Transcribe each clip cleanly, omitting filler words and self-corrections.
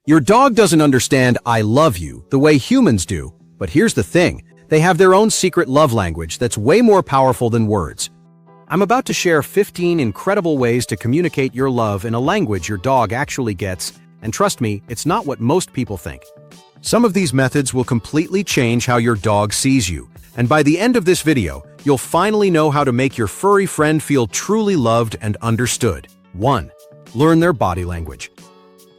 Your dog doesn't understand "I love you" the way humans do, but here's the thing. They have their own secret love language that's way more powerful than words. I'm about to share 15 incredible ways to communicate your love in a language your dog actually gets, and trust me, it's not what most people think. Some of these methods will completely change how your dog sees you, and by the end of this video, you'll finally know how to make your furry friend feel truly loved and understood. 1. Learn their body language.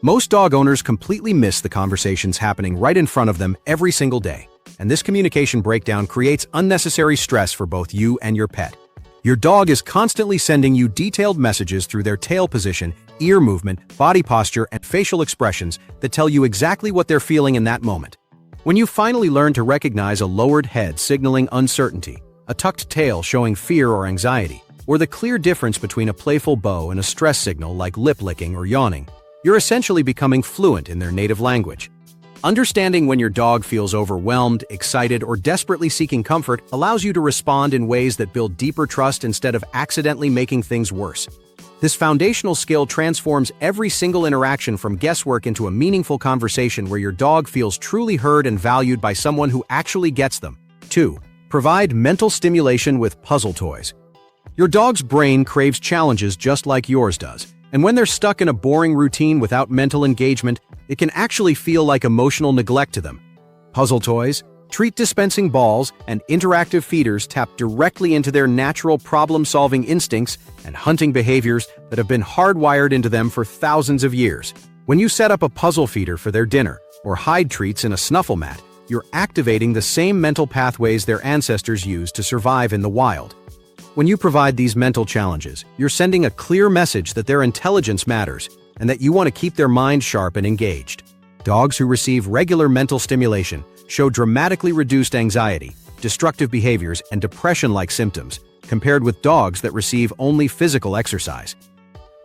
Most dog owners completely miss the conversations happening right in front of them every single day, and this communication breakdown creates unnecessary stress for both you and your pet. Your dog is constantly sending you detailed messages through their tail position, ear movement, body posture, and facial expressions that tell you exactly what they're feeling in that moment. When you finally learn to recognize a lowered head signaling uncertainty, a tucked tail showing fear or anxiety, or the clear difference between a playful bow and a stress signal like lip licking or yawning, you're essentially becoming fluent in their native language. Understanding when your dog feels overwhelmed, excited, or desperately seeking comfort allows you to respond in ways that build deeper trust instead of accidentally making things worse. This foundational skill transforms every single interaction from guesswork into a meaningful conversation where your dog feels truly heard and valued by someone who actually gets them. 2. Provide mental stimulation with puzzle toys. Your dog's brain craves challenges just like yours does, and when they're stuck in a boring routine without mental engagement, it can actually feel like emotional neglect to them. Puzzle toys, treat-dispensing balls, and interactive feeders tap directly into their natural problem-solving instincts and hunting behaviors that have been hardwired into them for thousands of years. When you set up a puzzle feeder for their dinner or hide treats in a snuffle mat, you're activating the same mental pathways their ancestors used to survive in the wild. When you provide these mental challenges, you're sending a clear message that their intelligence matters and that you want to keep their mind sharp and engaged. Dogs who receive regular mental stimulation show dramatically reduced anxiety, destructive behaviors, and depression-like symptoms, compared with dogs that receive only physical exercise.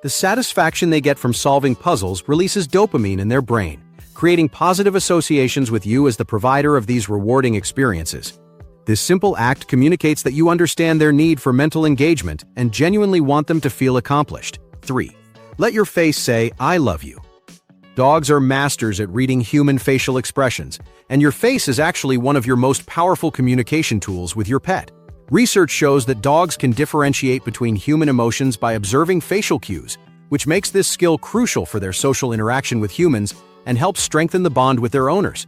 The satisfaction they get from solving puzzles releases dopamine in their brain, creating positive associations with you as the provider of these rewarding experiences. This simple act communicates that you understand their need for mental engagement and genuinely want them to feel accomplished. 3. Let your face say, "I love you." Dogs are masters at reading human facial expressions, and your face is actually one of your most powerful communication tools with your pet. Research shows that dogs can differentiate between human emotions by observing facial cues, which makes this skill crucial for their social interaction with humans and helps strengthen the bond with their owners.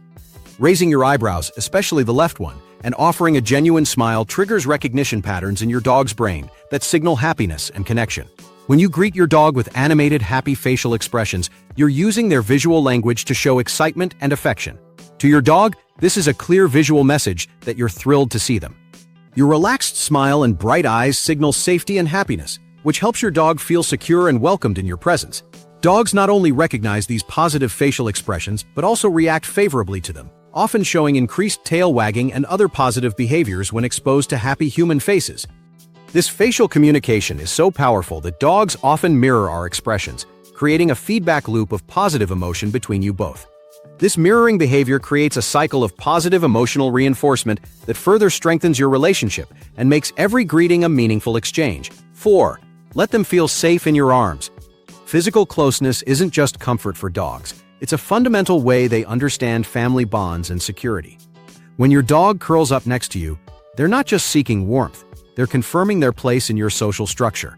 Raising your eyebrows, especially the left one, and offering a genuine smile triggers recognition patterns in your dog's brain that signal happiness and connection. When you greet your dog with animated, happy facial expressions, you're using their visual language to show excitement and affection. To your dog, this is a clear visual message that you're thrilled to see them. Your relaxed smile and bright eyes signal safety and happiness, which helps your dog feel secure and welcomed in your presence. Dogs not only recognize these positive facial expressions, but also react favorably to them, often showing increased tail wagging and other positive behaviors when exposed to happy human faces. This facial communication is so powerful that dogs often mirror our expressions, creating a feedback loop of positive emotion between you both. This mirroring behavior creates a cycle of positive emotional reinforcement that further strengthens your relationship and makes every greeting a meaningful exchange. 4. Let them feel safe in your arms. Physical closeness isn't just comfort for dogs. It's a fundamental way they understand family bonds and security. When your dog curls up next to you, they're not just seeking warmth, they're confirming their place in your social structure.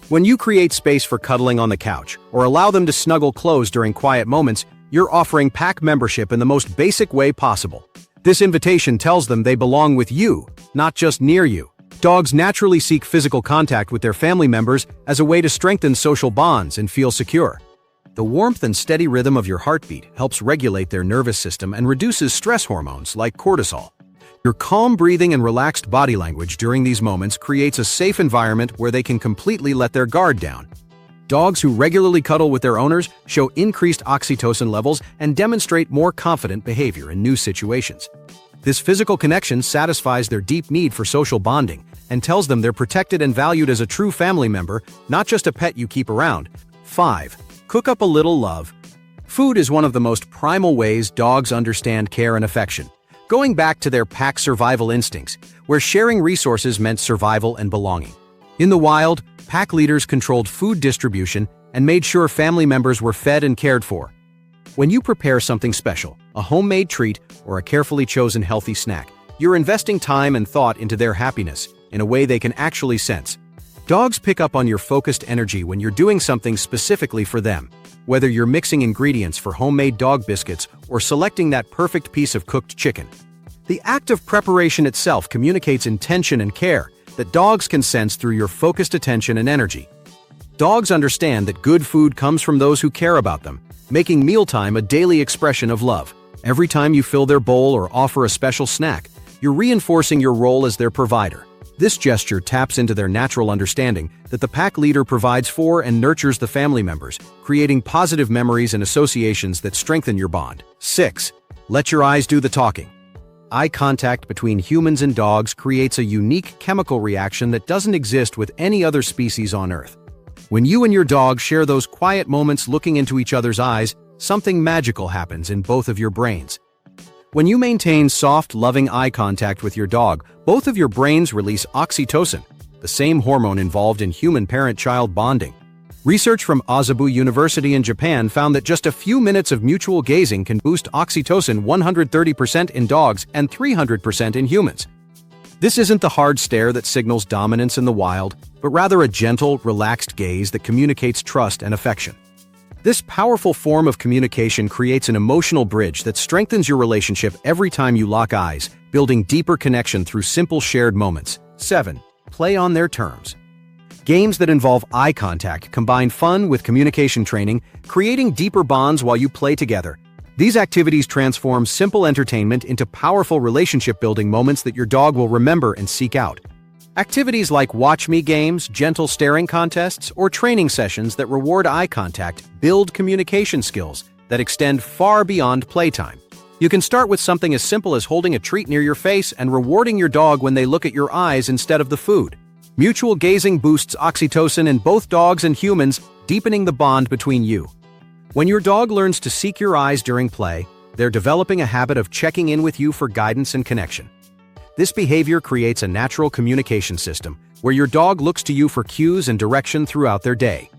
When you create space for cuddling on the couch or allow them to snuggle close during quiet moments, you're offering pack membership in the most basic way possible. This invitation tells them they belong with you, not just near you. Dogs naturally seek physical contact with their family members as a way to strengthen social bonds and feel secure. The warmth and steady rhythm of your heartbeat helps regulate their nervous system and reduces stress hormones like cortisol. Your calm breathing and relaxed body language during these moments creates a safe environment where they can completely let their guard down. Dogs who regularly cuddle with their owners show increased oxytocin levels and demonstrate more confident behavior in new situations. This physical connection satisfies their deep need for social bonding and tells them they're protected and valued as a true family member, not just a pet you keep around. 5. Cook up a little love. Food is one of the most primal ways dogs understand care and affection, going back to their pack survival instincts, where sharing resources meant survival and belonging. In the wild, pack leaders controlled food distribution and made sure family members were fed and cared for. When you prepare something special, a homemade treat, or a carefully chosen healthy snack, you're investing time and thought into their happiness in a way they can actually sense. Dogs pick up on your focused energy when you're doing something specifically for them. Whether you're mixing ingredients for homemade dog biscuits or selecting that perfect piece of cooked chicken. The act of preparation itself communicates intention and care that dogs can sense through your focused attention and energy. Dogs understand that good food comes from those who care about them, making mealtime a daily expression of love. Every time you fill their bowl or offer a special snack, you're reinforcing your role as their provider. This gesture taps into their natural understanding that the pack leader provides for and nurtures the family members, creating positive memories and associations that strengthen your bond. 6. Let your eyes do the talking. Eye contact between humans and dogs creates a unique chemical reaction that doesn't exist with any other species on Earth. When you and your dog share those quiet moments looking into each other's eyes, something magical happens in both of your brains. When you maintain soft, loving eye contact with your dog, both of your brains release oxytocin, the same hormone involved in human parent-child bonding. Research from Azabu University in Japan found that just a few minutes of mutual gazing can boost oxytocin 130% in dogs and 300% in humans. This isn't the hard stare that signals dominance in the wild, but rather a gentle, relaxed gaze that communicates trust and affection. This powerful form of communication creates an emotional bridge that strengthens your relationship every time you lock eyes, building deeper connection through simple shared moments. 7. Play on their terms. Games that involve eye contact combine fun with communication training, creating deeper bonds while you play together. These activities transform simple entertainment into powerful relationship-building moments that your dog will remember and seek out. Activities like Watch Me games, gentle staring contests, or training sessions that reward eye contact build communication skills that extend far beyond playtime. You can start with something as simple as holding a treat near your face and rewarding your dog when they look at your eyes instead of the food. Mutual gazing boosts oxytocin in both dogs and humans, deepening the bond between you. When your dog learns to seek your eyes during play, they're developing a habit of checking in with you for guidance and connection. This behavior creates a natural communication system where your dog looks to you for cues and direction throughout their day.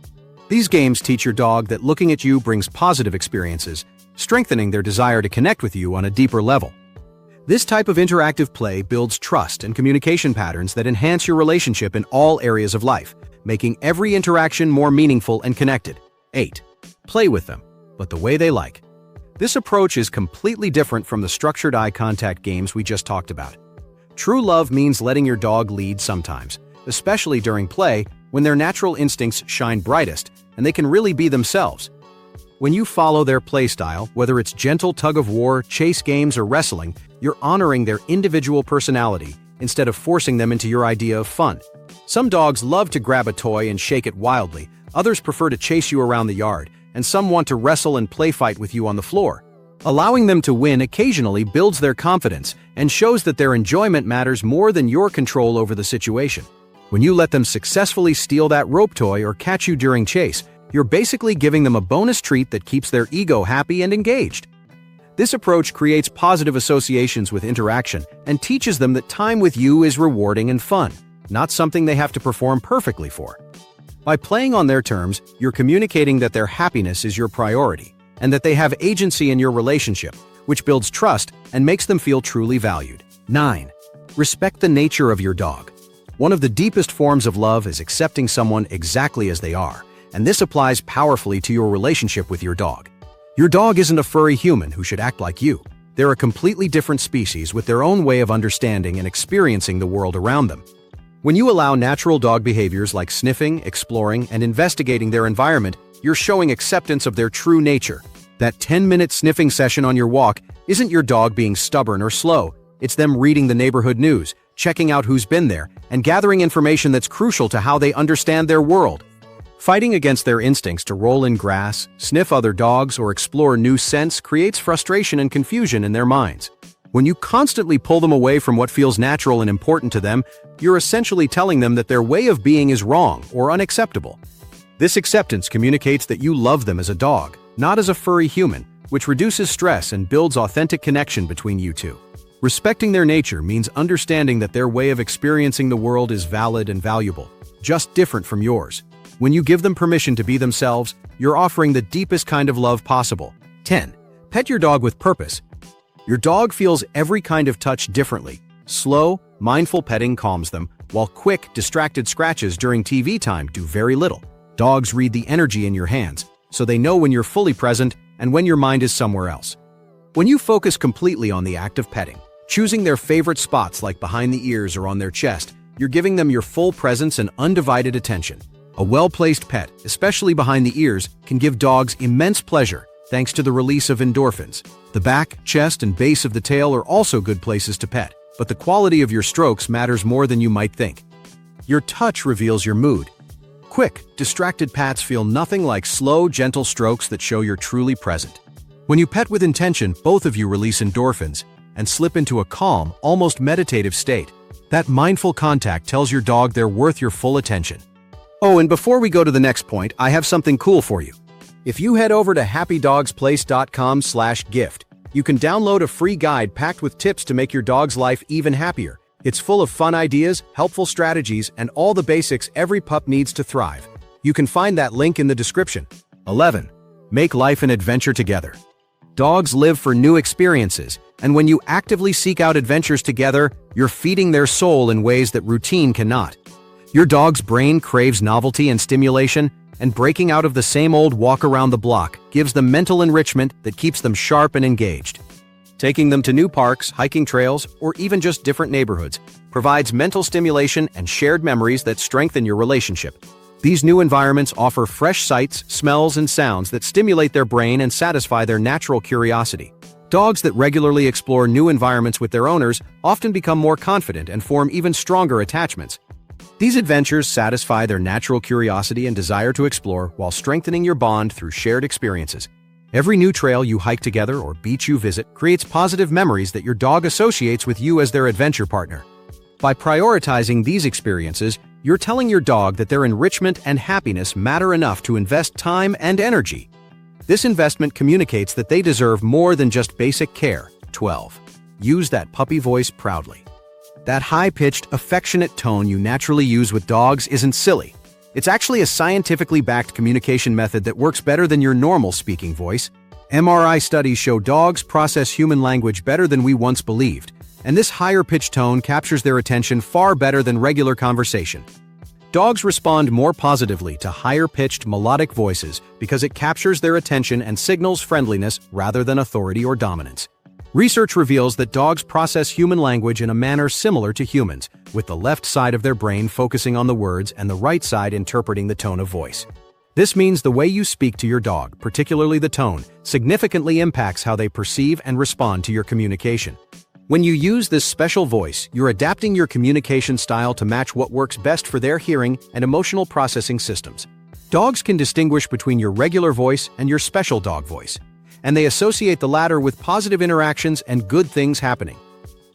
These games teach your dog that looking at you brings positive experiences, strengthening their desire to connect with you on a deeper level. This type of interactive play builds trust and communication patterns that enhance your relationship in all areas of life, making every interaction more meaningful and connected. 8. Play with them, but the way they like. This approach is completely different from the structured eye contact games we just talked about. True love means letting your dog lead sometimes, especially during play when their natural instincts shine brightest and they can really be themselves. When you follow their play style, whether it's gentle tug-of-war, chase games, or wrestling, you're honoring their individual personality instead of forcing them into your idea of fun. Some dogs love to grab a toy and shake it wildly, others prefer to chase you around the yard, and some want to wrestle and play fight with you on the floor. Allowing them to win occasionally builds their confidence and shows that their enjoyment matters more than your control over the situation. When you let them successfully steal that rope toy or catch you during chase, you're basically giving them a bonus treat that keeps their ego happy and engaged. This approach creates positive associations with interaction and teaches them that time with you is rewarding and fun, not something they have to perform perfectly for. By playing on their terms, you're communicating that their happiness is your priority, and that they have agency in your relationship, which builds trust and makes them feel truly valued. 9. Respect the nature of your dog. One of the deepest forms of love is accepting someone exactly as they are, and this applies powerfully to your relationship with your dog. Your dog isn't a furry human who should act like you. They're a completely different species with their own way of understanding and experiencing the world around them. When you allow natural dog behaviors like sniffing, exploring, and investigating their environment, you're showing acceptance of their true nature. That 10-minute sniffing session on your walk isn't your dog being stubborn or slow. It's them reading the neighborhood news, checking out who's been there, and gathering information that's crucial to how they understand their world. Fighting against their instincts to roll in grass, sniff other dogs, or explore new scents creates frustration and confusion in their minds. When you constantly pull them away from what feels natural and important to them, you're essentially telling them that their way of being is wrong or unacceptable. This acceptance communicates that you love them as a dog, not as a furry human, which reduces stress and builds authentic connection between you two. Respecting their nature means understanding that their way of experiencing the world is valid and valuable, just different from yours. When you give them permission to be themselves, you're offering the deepest kind of love possible, 10. Pet your dog with purpose. Your dog feels every kind of touch differently. Slow, mindful petting calms them, while quick, distracted scratches during TV time do very little. Dogs read the energy in your hands, so they know when you're fully present and when your mind is somewhere else. When you focus completely on the act of petting, choosing their favorite spots like behind the ears or on their chest, you're giving them your full presence and undivided attention. A well-placed pet, especially behind the ears, can give dogs immense pleasure thanks to the release of endorphins. The back, chest, and base of the tail are also good places to pet, but the quality of your strokes matters more than you might think. Your touch reveals your mood. Quick, distracted pats feel nothing like slow, gentle strokes that show you're truly present. When you pet with intention, both of you release endorphins and slip into a calm, almost meditative state. That mindful contact tells your dog they're worth your full attention. Oh, and before we go to the next point, I have something cool for you. If you head over to happydogsplace.com/gift, you can download a free guide packed with tips to make your dog's life even happier. It's full of fun ideas, helpful strategies, and all the basics every pup needs to thrive. You can find that link in the description. 11. Make life an adventure together. Dogs live for new experiences, and when you actively seek out adventures together, you're feeding their soul in ways that routine cannot. Your dog's brain craves novelty and stimulation, and breaking out of the same old walk around the block gives them mental enrichment that keeps them sharp and engaged. Taking them to new parks, hiking trails, or even just different neighborhoods provides mental stimulation and shared memories that strengthen your relationship. These new environments offer fresh sights, smells, and sounds that stimulate their brain and satisfy their natural curiosity. Dogs that regularly explore new environments with their owners often become more confident and form even stronger attachments. These adventures satisfy their natural curiosity and desire to explore while strengthening your bond through shared experiences. Every new trail you hike together or beach you visit creates positive memories that your dog associates with you as their adventure partner. By prioritizing these experiences, you're telling your dog that their enrichment and happiness matter enough to invest time and energy. This investment communicates that they deserve more than just basic care. 12. Use that puppy voice proudly. That high-pitched, affectionate tone you naturally use with dogs isn't silly. It's actually a scientifically backed communication method that works better than your normal speaking voice. MRI studies show dogs process human language better than we once believed, and this higher-pitched tone captures their attention far better than regular conversation. Dogs respond more positively to higher-pitched, melodic voices because it captures their attention and signals friendliness rather than authority or dominance. Research reveals that dogs process human language in a manner similar to humans, with the left side of their brain focusing on the words and the right side interpreting the tone of voice. This means the way you speak to your dog, particularly the tone, significantly impacts how they perceive and respond to your communication. When you use this special voice, you're adapting your communication style to match what works best for their hearing and emotional processing systems. Dogs can distinguish between your regular voice and your special dog voice, and they associate the latter with positive interactions and good things happening.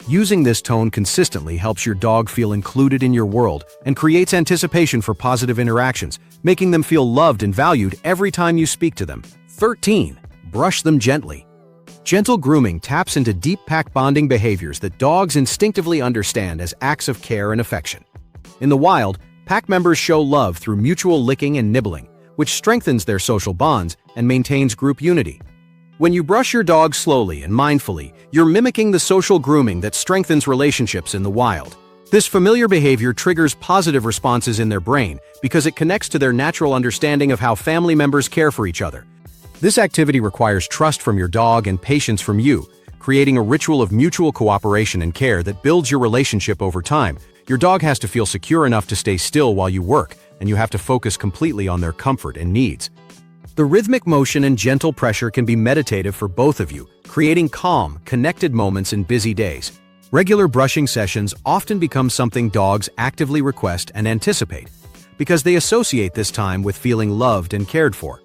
Using this tone consistently helps your dog feel included in your world and creates anticipation for positive interactions, making them feel loved and valued every time you speak to them. 13. Brush them gently. Gentle grooming taps into deep pack bonding behaviors that dogs instinctively understand as acts of care and affection. In the wild, pack members show love through mutual licking and nibbling, which strengthens their social bonds and maintains group unity. When you brush your dog slowly and mindfully, you're mimicking the social grooming that strengthens relationships in the wild. This familiar behavior triggers positive responses in their brain because it connects to their natural understanding of how family members care for each other. This activity requires trust from your dog and patience from you, creating a ritual of mutual cooperation and care that builds your relationship over time. Your dog has to feel secure enough to stay still while you work, and you have to focus completely on their comfort and needs. The rhythmic motion and gentle pressure can be meditative for both of you, creating calm, connected moments in busy days. Regular brushing sessions often become something dogs actively request and anticipate, because they associate this time with feeling loved and cared for.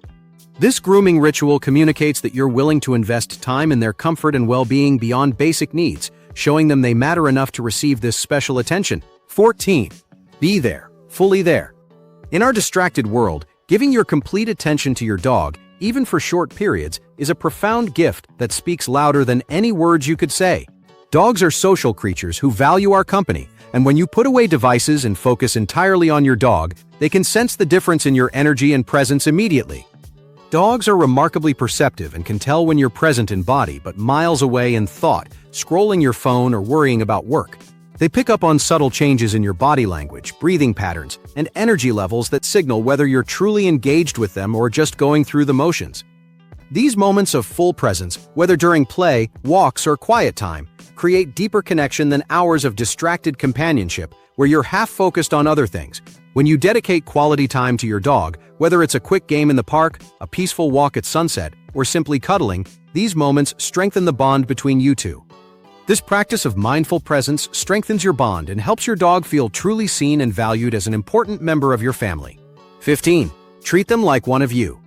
This grooming ritual communicates that you're willing to invest time in their comfort and well-being beyond basic needs, showing them they matter enough to receive this special attention. 14. Be there, fully there. In our distracted world, giving your complete attention to your dog, even for short periods, is a profound gift that speaks louder than any words you could say. Dogs are social creatures who value our company, and when you put away devices and focus entirely on your dog, they can sense the difference in your energy and presence immediately. Dogs are remarkably perceptive and can tell when you're present in body but miles away in thought, scrolling your phone or worrying about work. They pick up on subtle changes in your body language, breathing patterns, and energy levels that signal whether you're truly engaged with them or just going through the motions. These moments of full presence, whether during play, walks, or quiet time, create deeper connection than hours of distracted companionship where you're half focused on other things. When you dedicate quality time to your dog, whether it's a quick game in the park, a peaceful walk at sunset, or simply cuddling, these moments strengthen the bond between you two. This practice of mindful presence strengthens your bond and helps your dog feel truly seen and valued as an important member of your family. 15. Treat them like one of you.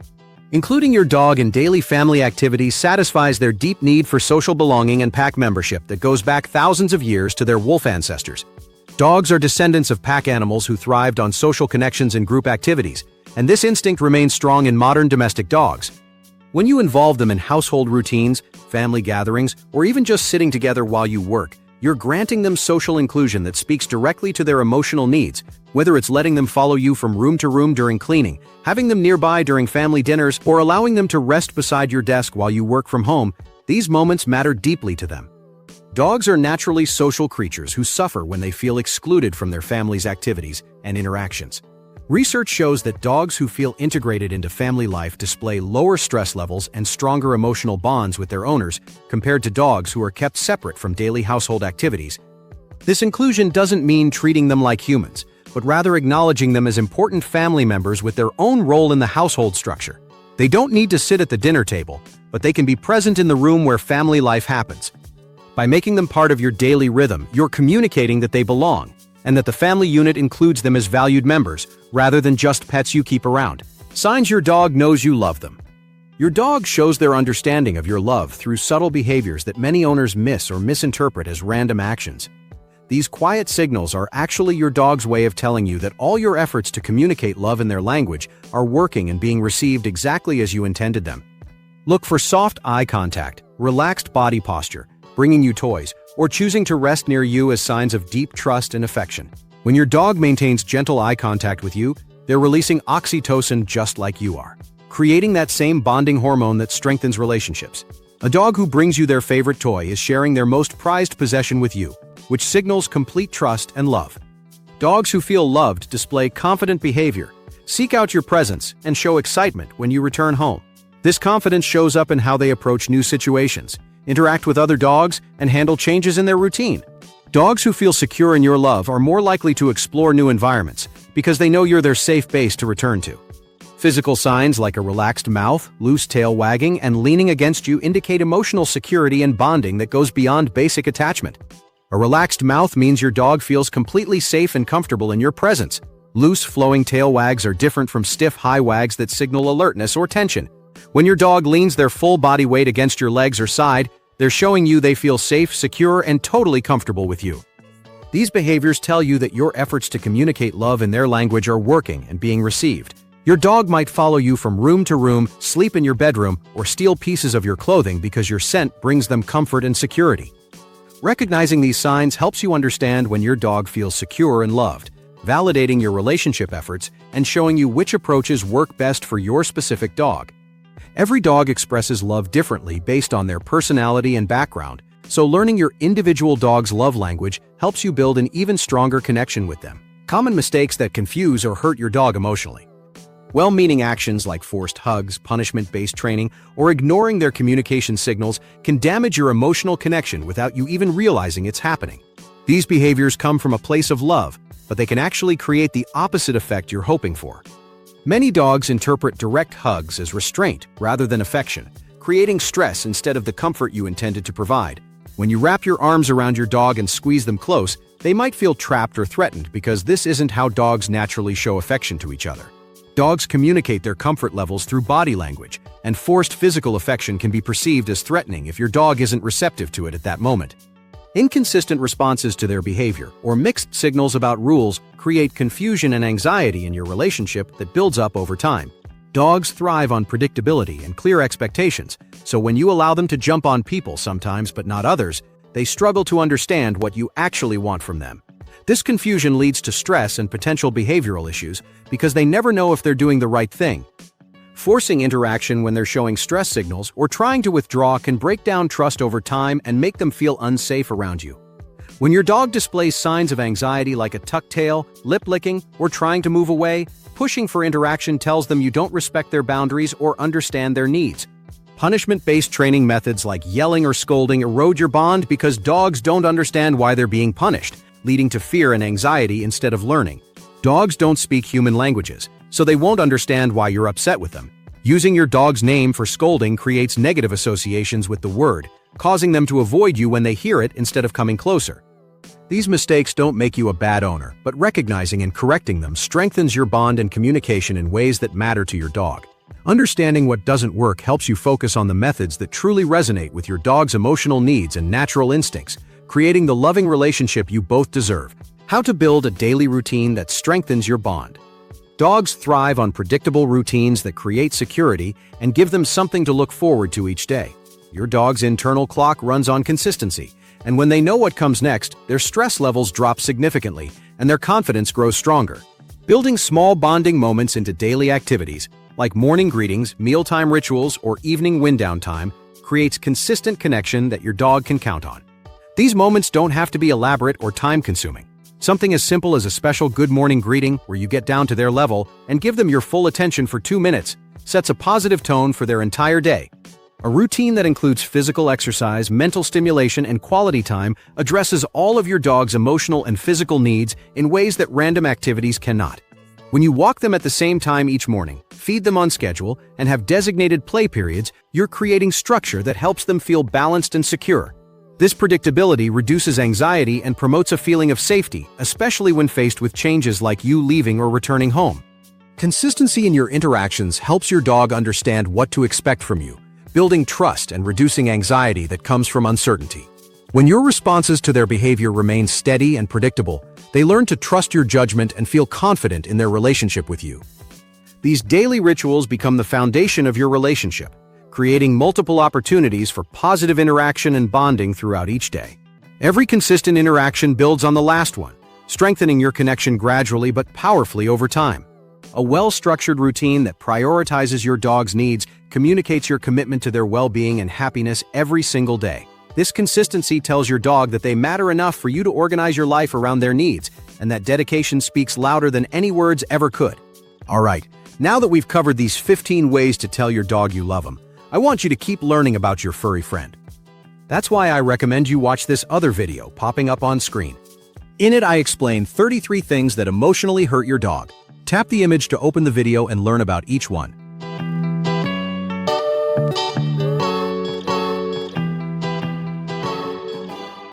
Including your dog in daily family activities satisfies their deep need for social belonging and pack membership that goes back thousands of years to their wolf ancestors. Dogs are descendants of pack animals who thrived on social connections and group activities, and this instinct remains strong in modern domestic dogs. When you involve them in household routines, family gatherings, or even just sitting together while you work, you're granting them social inclusion that speaks directly to their emotional needs, whether it's letting them follow you from room to room during cleaning, having them nearby during family dinners, or allowing them to rest beside your desk while you work from home. These moments matter deeply to them. Dogs are naturally social creatures who suffer when they feel excluded from their family's activities and interactions. Research shows that dogs who feel integrated into family life display lower stress levels and stronger emotional bonds with their owners compared to dogs who are kept separate from daily household activities. This inclusion doesn't mean treating them like humans, but rather acknowledging them as important family members with their own role in the household structure. They don't need to sit at the dinner table, but they can be present in the room where family life happens. By making them part of your daily rhythm, you're communicating that they belong, and that the family unit includes them as valued members, rather than just pets you keep around. Signs your dog knows you love them. Your dog shows their understanding of your love through subtle behaviors that many owners miss or misinterpret as random actions. These quiet signals are actually your dog's way of telling you that all your efforts to communicate love in their language are working and being received exactly as you intended them. Look for soft eye contact, relaxed body posture, bringing you toys, or choosing to rest near you as signs of deep trust and affection. When your dog maintains gentle eye contact with you, they're releasing oxytocin just like you are, creating that same bonding hormone that strengthens relationships. A dog who brings you their favorite toy is sharing their most prized possession with you, which signals complete trust and love. Dogs who feel loved display confident behavior, seek out your presence, and show excitement when you return home. This confidence shows up in how they approach new situations, interact with other dogs, and handle changes in their routine. Dogs who feel secure in your love are more likely to explore new environments because they know you're their safe base to return to. Physical signs like a relaxed mouth, loose tail wagging, and leaning against you indicate emotional security and bonding that goes beyond basic attachment. A relaxed mouth means your dog feels completely safe and comfortable in your presence. Loose, flowing tail wags are different from stiff, high wags that signal alertness or tension. When your dog leans their full body weight against your legs or side, they're showing you they feel safe, secure, and totally comfortable with you. These behaviors tell you that your efforts to communicate love in their language are working and being received. Your dog might follow you from room to room, sleep in your bedroom, or steal pieces of your clothing because your scent brings them comfort and security. Recognizing these signs helps you understand when your dog feels secure and loved, validating your relationship efforts and showing you which approaches work best for your specific dog. Every dog expresses love differently based on their personality and background, so learning your individual dog's love language helps you build an even stronger connection with them. Common mistakes that confuse or hurt your dog emotionally. Well-meaning actions like forced hugs, punishment-based training, or ignoring their communication signals can damage your emotional connection without you even realizing it's happening. These behaviors come from a place of love, but they can actually create the opposite effect you're hoping for. Many dogs interpret direct hugs as restraint rather than affection, creating stress instead of the comfort you intended to provide. When you wrap your arms around your dog and squeeze them close, they might feel trapped or threatened because this isn't how dogs naturally show affection to each other. Dogs communicate their comfort levels through body language, and forced physical affection can be perceived as threatening if your dog isn't receptive to it at that moment. Inconsistent responses to their behavior or mixed signals about rules create confusion and anxiety in your relationship that builds up over time. Dogs thrive on predictability and clear expectations, so when you allow them to jump on people sometimes but not others, they struggle to understand what you actually want from them. This confusion leads to stress and potential behavioral issues because they never know if they're doing the right thing. Forcing interaction when they're showing stress signals or trying to withdraw can break down trust over time and make them feel unsafe around you. When your dog displays signs of anxiety like a tucked tail, lip licking, or trying to move away, pushing for interaction tells them you don't respect their boundaries or understand their needs. Punishment-based training methods like yelling or scolding erode your bond because dogs don't understand why they're being punished, leading to fear and anxiety instead of learning. Dogs don't speak human languages, so they won't understand why you're upset with them. Using your dog's name for scolding creates negative associations with the word, causing them to avoid you when they hear it instead of coming closer. These mistakes don't make you a bad owner, but recognizing and correcting them strengthens your bond and communication in ways that matter to your dog. Understanding what doesn't work helps you focus on the methods that truly resonate with your dog's emotional needs and natural instincts, creating the loving relationship you both deserve. How to build a daily routine that strengthens your bond. Dogs thrive on predictable routines that create security and give them something to look forward to each day. Your dog's internal clock runs on consistency, and when they know what comes next, their stress levels drop significantly and their confidence grows stronger. Building small bonding moments into daily activities, like morning greetings, mealtime rituals, or evening wind-down time, creates consistent connection that your dog can count on. These moments don't have to be elaborate or time-consuming. Something as simple as a special good morning greeting where you get down to their level and give them your full attention for 2 minutes sets a positive tone for their entire day. A routine that includes physical exercise, mental stimulation, and quality time addresses all of your dog's emotional and physical needs in ways that random activities cannot. When you walk them at the same time each morning, feed them on schedule, and have designated play periods, you're creating structure that helps them feel balanced and secure. This predictability reduces anxiety and promotes a feeling of safety, especially when faced with changes like you leaving or returning home. Consistency in your interactions helps your dog understand what to expect from you, building trust and reducing anxiety that comes from uncertainty. When your responses to their behavior remain steady and predictable, they learn to trust your judgment and feel confident in their relationship with you. These daily rituals become the foundation of your relationship, creating multiple opportunities for positive interaction and bonding throughout each day. Every consistent interaction builds on the last one, strengthening your connection gradually but powerfully over time. A well-structured routine that prioritizes your dog's needs communicates your commitment to their well-being and happiness every single day. This consistency tells your dog that they matter enough for you to organize your life around their needs, and that dedication speaks louder than any words ever could. All right, now that we've covered these 15 ways to tell your dog you love them, I want you to keep learning about your furry friend. That's why I recommend you watch this other video popping up on screen. In it, I explain 33 things that emotionally hurt your dog. Tap the image to open the video and learn about each one.